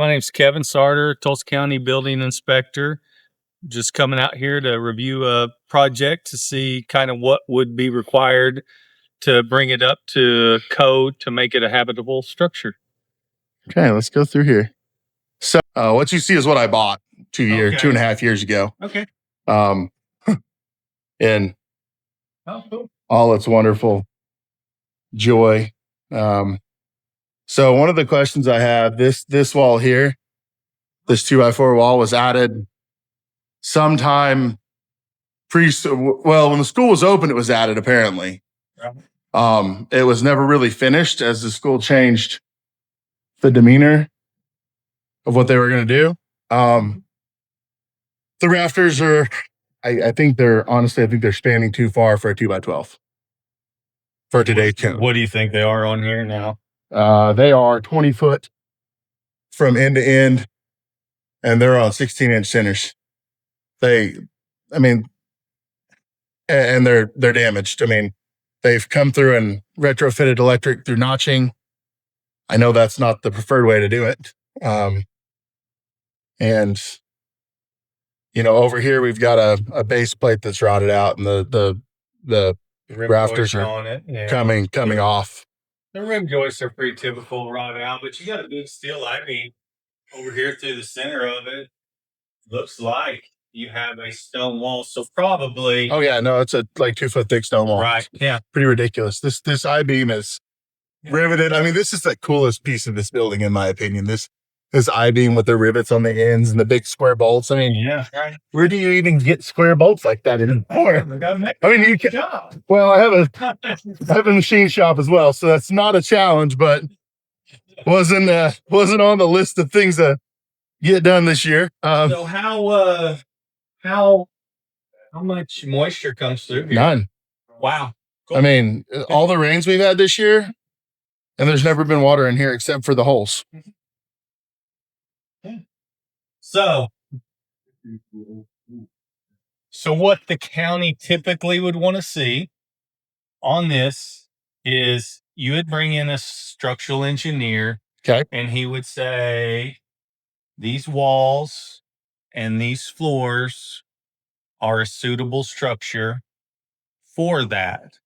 My name's Kevin Sarter, Tulsa County Building Inspector. Just coming out here to review a project to see kind of what would be required to bring it up to code to make it a habitable structure. Okay, let's go through here. So what you see is what I bought 2.5 years ago. Okay. In Cool. all its wonderful joy. So one of the questions I have, this wall here, this 2x4 wall was added sometime when the school was open, it was added apparently. It was never really finished as the school changed the demeanor of what they were going to do. The rafters are, I think they're spanning too far for a 2x12 for today's code. What do you think they are on here now? They are 20 foot from end to end, and they're on 16-inch centers. And they're damaged. I mean, they've come through and retrofitted electric through notching. I know that's not the preferred way to do it. And over here we've got a base plate that's rotted out, and the rafters are on it. Yeah. coming off. The rim joists are pretty typical rotted out, but you got a good steel I-beam over here through the center of it. Looks like you have a stone wall, so probably. Oh yeah, no, it's a 2 foot thick stone wall. Right. Yeah. Pretty ridiculous. This I-beam is riveted. I mean, this is the coolest piece of this building, in my opinion. This I-beam with the rivets on the ends and the big square bolts. I mean, yeah. Right. Where do you even get square bolts like that anymore? I mean, you can. Well, I have a machine shop as well, so that's not a challenge, but wasn't on the list of things to get done this year. So how much moisture comes through here? None. Wow. Cool. I mean, all the rains we've had this year, and there's never been water in here except for the holes. Yeah. So what the county typically would want to see on this is you would bring in a structural engineer. Okay. And he would say, these walls and these floors are a suitable structure for that.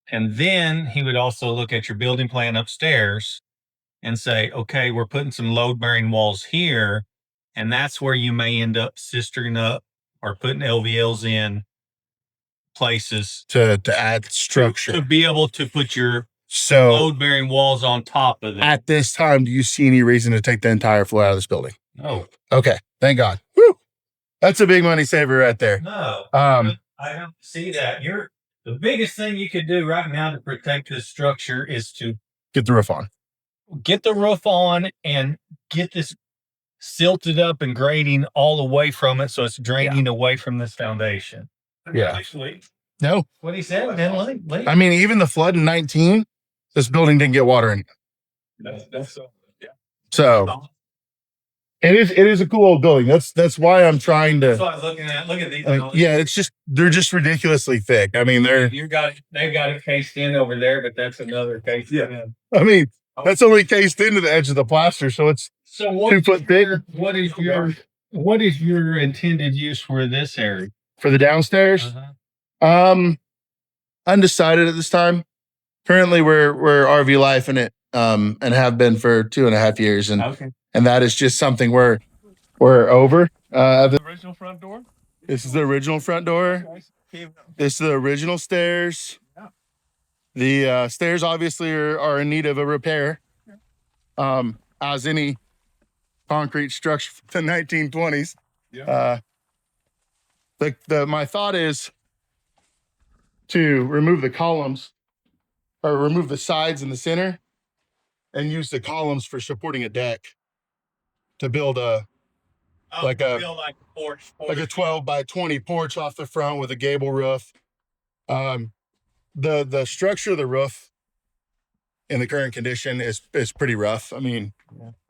And then he would also look at your building plan upstairs and say, okay, we're putting some load-bearing walls here, and that's where you may end up sistering up or putting LVLs in places to add structure. To be able to put your load-bearing walls on top of it. At this time, do you see any reason to take the entire floor out of this building? No. Okay, thank God. Woo! That's a big money saver right there. No, I don't see that. The biggest thing you could do right now to protect this structure is to get the roof on. Get the roof on and get this silted up and grading all away from it, so it's draining away from this foundation. Yeah. No. What he said, man. I mean, even the flood in 19, this building didn't get water in it. That's so. Yeah. So it is a cool old building. That's why I'm trying to. That's what I was looking at. Look at these. Yeah, they're just ridiculously thick. I mean, they've got it cased in over there, but that's another case. Yeah. I mean, that's only cased into the edge of the plaster, so it's 2 foot thick. What is your intended use for this area? For the downstairs? Undecided at this time. Currently, we're RV life in it, and have been for 2.5 years, and that is just something we're over. The original front door. This is the original front door. This is the original stairs. The stairs obviously are in need of a repair, as any concrete structure from the 1920s. Yeah. My thought is to remove the columns, or remove the sides in the center, and use the columns for supporting a deck to build a porch. Like a 12 by 20 porch off the front with a gable roof. The structure of the roof in the current condition is pretty rough. I mean,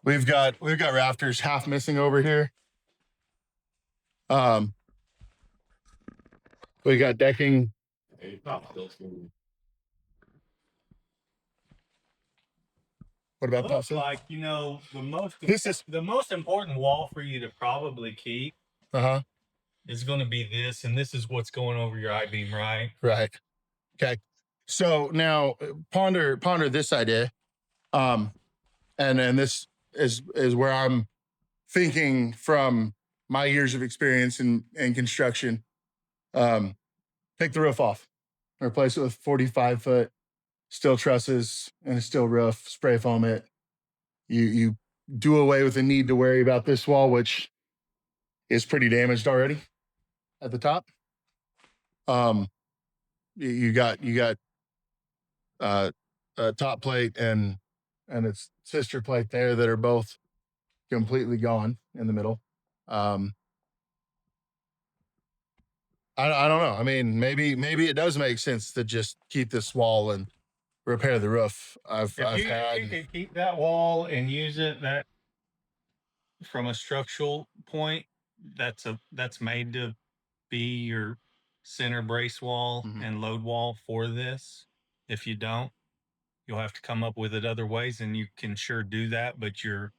we've got rafters half missing over here. We got decking. What about looks that? like, you know, This is the most important wall for you to probably keep is going to be this, and this is what's going over your I-beam, right? Right. Okay. So now ponder this idea. And this is where I'm thinking from my years of experience in construction. Take the roof off, replace it with 45-foot steel trusses and a steel roof, spray foam it. You do away with the need to worry about this wall, which is pretty damaged already at the top. You got a top plate and its sister plate there that are both completely gone in the middle. I don't know. I mean, maybe it does make sense to just keep this wall and repair the roof. If you could keep that wall and use it that from a structural point, that's made to be your center brace wall and load wall for this. If you don't, you'll have to come up with it other ways, and you can sure do that, but your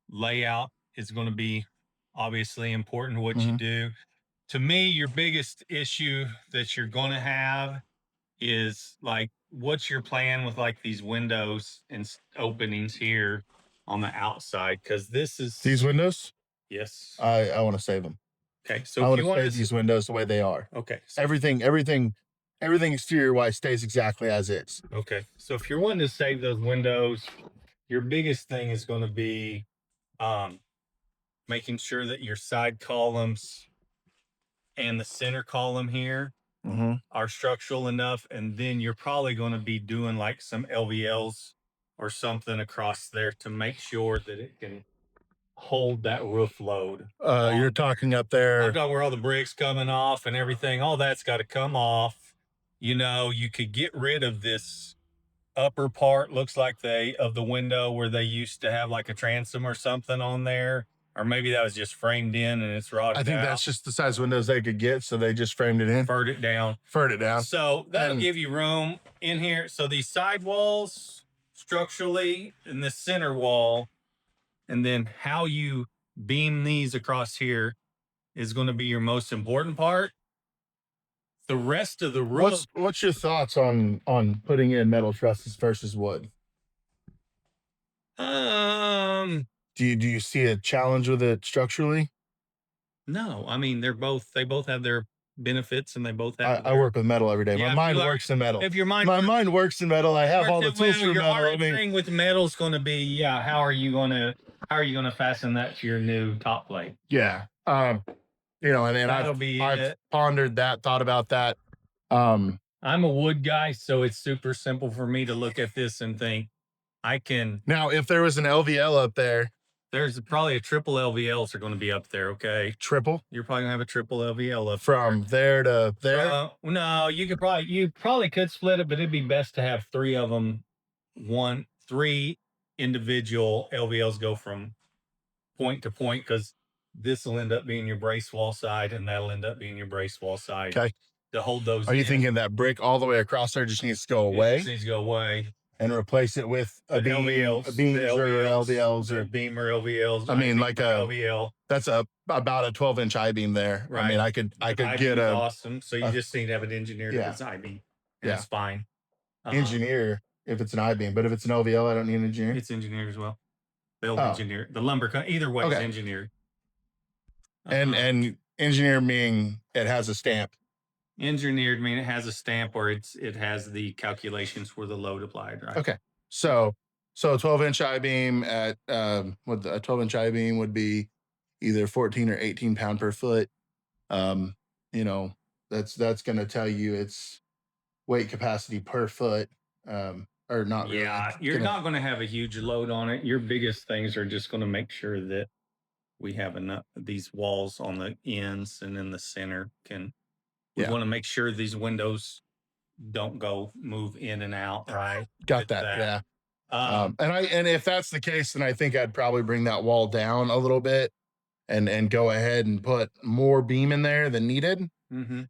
layout is going to be obviously important what you do. To me, your biggest issue that you're going to have is like, what's your plan with like these windows and openings here on the outside? Because this is these windows. Yes, I want to save them. Okay, so I if want you to want save these windows the way they are. okay, so, Everything exterior wise stays exactly as is. okay, so if you're wanting to save those windows, your biggest thing is going to be making sure that your side columns and the center column here are structural enough, and then you're probably going to be doing like some LVLs or something across there to make sure that it can hold that roof load. You're talking up there. I'm talking where all the bricks coming off and everything. All that's got to come off. You know, you could get rid of this upper part, looks like of the window where they used to have like a transom or something on there. Or maybe that was just framed in and it's rotted out. I think that's just the size windows they could get, so they just framed it in. Furred it down. So that'll give you room in here. So these side walls structurally and the center wall, and then how you beam these across here is going to be your most important part. The rest of the roof. What's your thoughts on putting in metal trusses versus wood? Do you see a challenge with it structurally? No, I mean they both have their benefits, and they both have. I work with metal every day. My mind works in metal. If your mind, my mind works in metal. I have all the tools for metal. Your thing with metal is going to be, how are you going to fasten that to your new top plate? Yeah. You know, and I've pondered that, thought about that. I'm a wood guy, so it's super simple for me to look at this and think I can. Now, if there was an LVL up there, there's probably a triple LVLs are going to be up there. Okay, triple. You're probably gonna have a triple LVL up from there to there. No, you probably could split it, but it'd be best to have three of them. Three individual LVLs go from point to point, because this will end up being your brace wall side, and that'll end up being your brace wall side. Okay. To hold those. Are you thinking that brick all the way across there just needs to go away? It just needs to go away. And replace it with a beam, LVLs, or LVLs, or beam or LVLs. I mean, like a LVL. That's about a 12-inch I-beam there. Right. I mean, I could get a awesome. So you just need to have it engineered if it's I-beam. It's fine. Engineer if it's an I-beam, but if it's an LVL, I don't need an engineer. It's engineered as well. They'll engineer the lumber. Either way, it's engineered. And engineer meaning it has a stamp. Engineered mean it has a stamp, or it has the calculations for the load applied, right? Okay. So a 12-inch I-beam at a 12-inch I-beam would be either 14 or 18 pound per foot. You know, that's going to tell you its weight capacity per foot. Or not really. Yeah, you're not going to have a huge load on it. Your biggest things are just going to make sure that we have enough. These walls on the ends and in the center we want to make sure these windows don't move in and out. Right. Got that. Yeah. And if that's the case, then I think I'd probably bring that wall down a little bit and go ahead and put more beam in there than needed. Really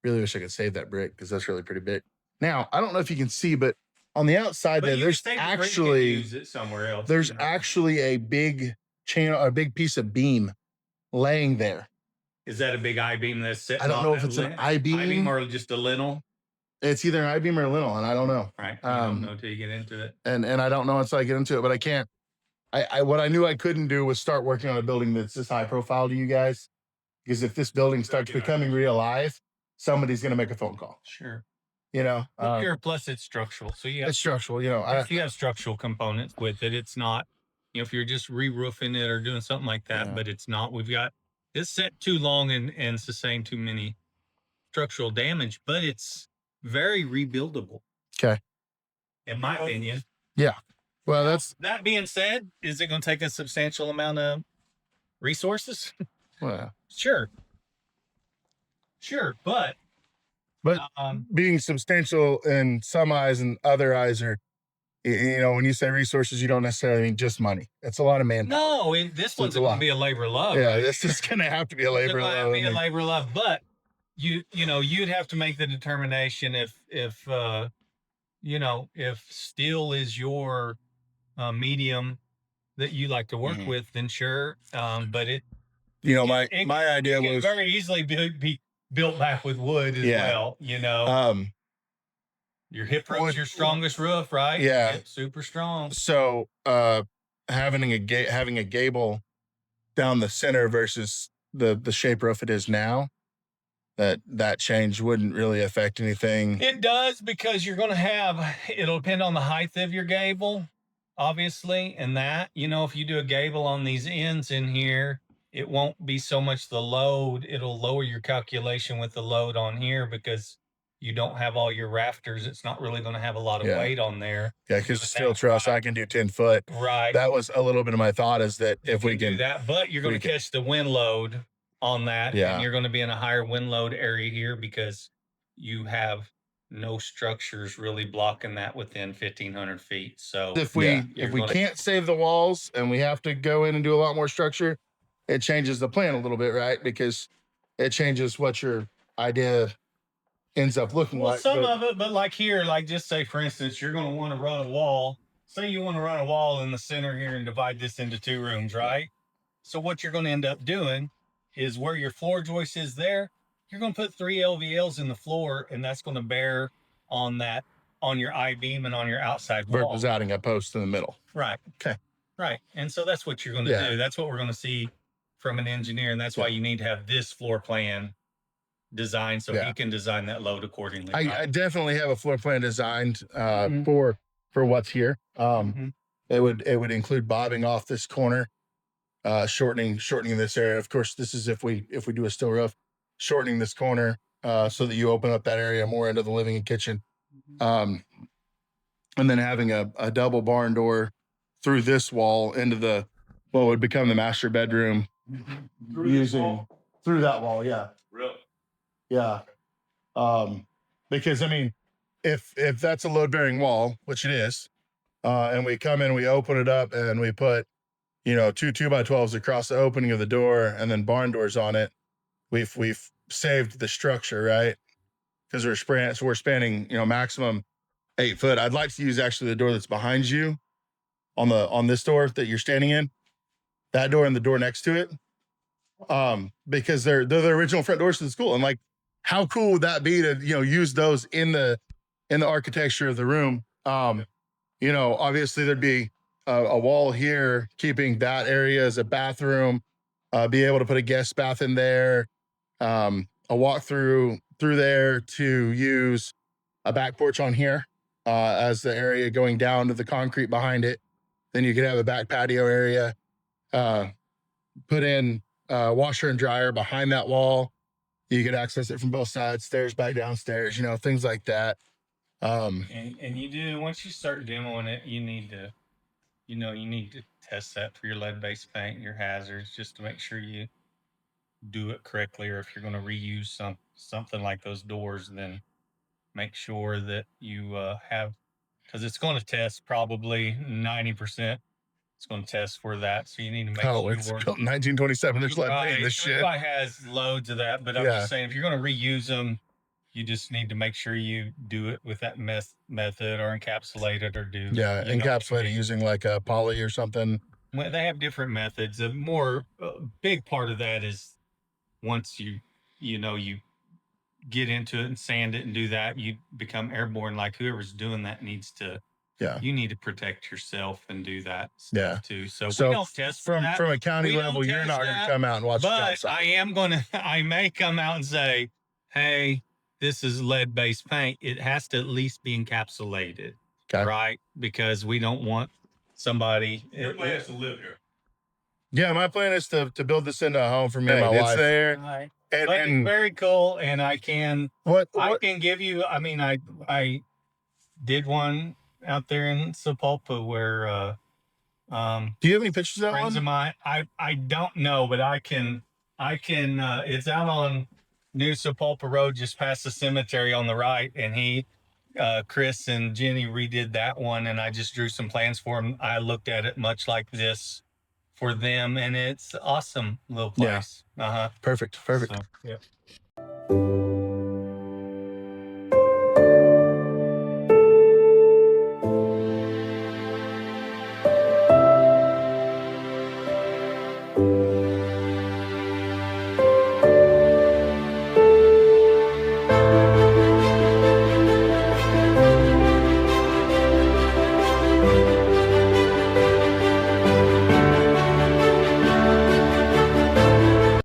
wish I could save that brick because that's really pretty big. Now, I don't know if you can see, but on the outside But there, you there's can take the brick and actually use it somewhere else. there's you know. actually a big channel, a big piece of beam laying there. Is that a big I-beam that's sitting I don't on know if that it's an I-beam. or just a lintel? It's either an I-beam or a lintel, and I don't know. Right. You don't know till you get into it. And I don't know until I get into it, but I can't. What I knew I couldn't do was start working on a building that's this high profile to you guys, because if this building starts becoming real life, somebody's going to make a phone call. Sure. You know, Well, here, plus it's structural, so you have it's structural. You know, you have structural components with it. It's not, if you're just re-roofing it or doing something like that, but it's not. It's set too long and sustained too many structural damage, but it's very rebuildable. Okay. In my opinion. Yeah. Well, that being said, is it going to take a substantial amount of resources? Well, Sure, but being substantial in some eyes and other eyes are, you know, when you say resources, you don't necessarily mean just money. It's a lot of manpower. No, this one's going to be a labor of love. Yeah, right? this is going to have to be a labor of love. Be a labor of love, but you'd have to make the determination if steel is your medium that you like to work with, then sure. But my idea was very easily be built back with wood as well. Your hip roof's your strongest roof, right? Yeah, it's super strong. So having a gable down the center versus the shape roof it is now, that change wouldn't really affect anything. It does, because you're going to it'll depend on the height of your gable, obviously, and that, if you do a gable on these ends in here, it won't be so much the load. It'll lower your calculation with the load on here because you don't have all your rafters. It's not really going to have a lot of weight on there. Yeah, because the steel truss, I can do 10 foot. Right. That was a little bit of my thought, is that if we can do that, but you're going to catch the wind load on that. Yeah. And you're going to be in a higher wind load area here because you have no structures really blocking that within 1,500 feet. So if we can't save the walls and we have to go in and do a lot more structure, it changes the plan a little bit, right? Because it changes what your idea ends up looking like. Some of it, but like here, like just say, for instance, you're going to want to run a wall. Say you want to run a wall in the center here and divide this into 2 rooms, right? So what you're going to end up doing is where your floor joist is there, you're going to put 3 LVLs in the floor, and that's going to bear on that, on your I-beam and on your outside wall. Versus adding a post in the middle. Right. Okay. Right. And so that's what you're going to do. That's what we're going to see from an engineer, and that's why you need to have this floor plan designed so he can design that load accordingly. I definitely have a floor plan designed for what's here. It would include bobbing off this corner, shortening this area. Of course, this is if we do a steel roof, shortening this corner so that you open up that area more into the living and kitchen, and then having a double barn door through this wall into what would become the master bedroom, using through that wall. Yeah. Really? Yeah. Because I mean, if that's a load bearing wall, which it is, and we come in, we open it up and we put, 2 2x12s across the opening of the door and then barn doors on it, we've saved the structure, right? Because we're spanning, maximum 8 foot. I'd like to use actually the door that's behind you on this door that you're standing in, that door and the door next to it. Because they're the original front doors to the school. And like, how cool would that be to, use those in the architecture of the room? Obviously there'd be a wall here keeping that area as a bathroom, be able to put a guest bath in there, a walk through there to use a back porch on here as the area going down to the concrete behind it. Then you could have a back patio area, put in washer and dryer behind that wall. You could access it from both sides, stairs back downstairs, things like that. And you do, once you start demoing it, you need to test that for your lead-based paint, your hazards, just to make sure you do it correctly. Or if you're going to reuse something like those doors, then make sure that you have, because it's going to test probably 90%. It's going to test for that, so you need to make sure. It's built in 1927. There's lead paint in this shit. Everybody has loads of that, but I'm just saying, if you're going to reuse them, You just need to make sure you do it with that method, or encapsulate it, or do encapsulate it using like a poly or something. Well, they have different methods. A big part of that is once you get into it and sand it and do that, you become airborne. Like whoever's doing that needs to. Yeah. You need to protect yourself and do that stuff too. So we So don't test from a county level, you're not going to come out and watch the job but site. I may come out and say, hey, this is lead-based paint. It has to at least be encapsulated, Okay. right? Because we don't want somebody. Your plan is to live here. Yeah, my plan is to build this into a home for me and my wife. There. And it's very cool, and I can give you. I mean, I did one out there in Sapulpa where do you have any pictures of that friends one? of mine, I don't know, but I can it's out on New Sapulpa Road just past the cemetery on the right, and Chris and Jenny redid that one, and I just drew some plans for them. I looked at it much like this for them, and it's awesome little place. Perfect. So, yeah.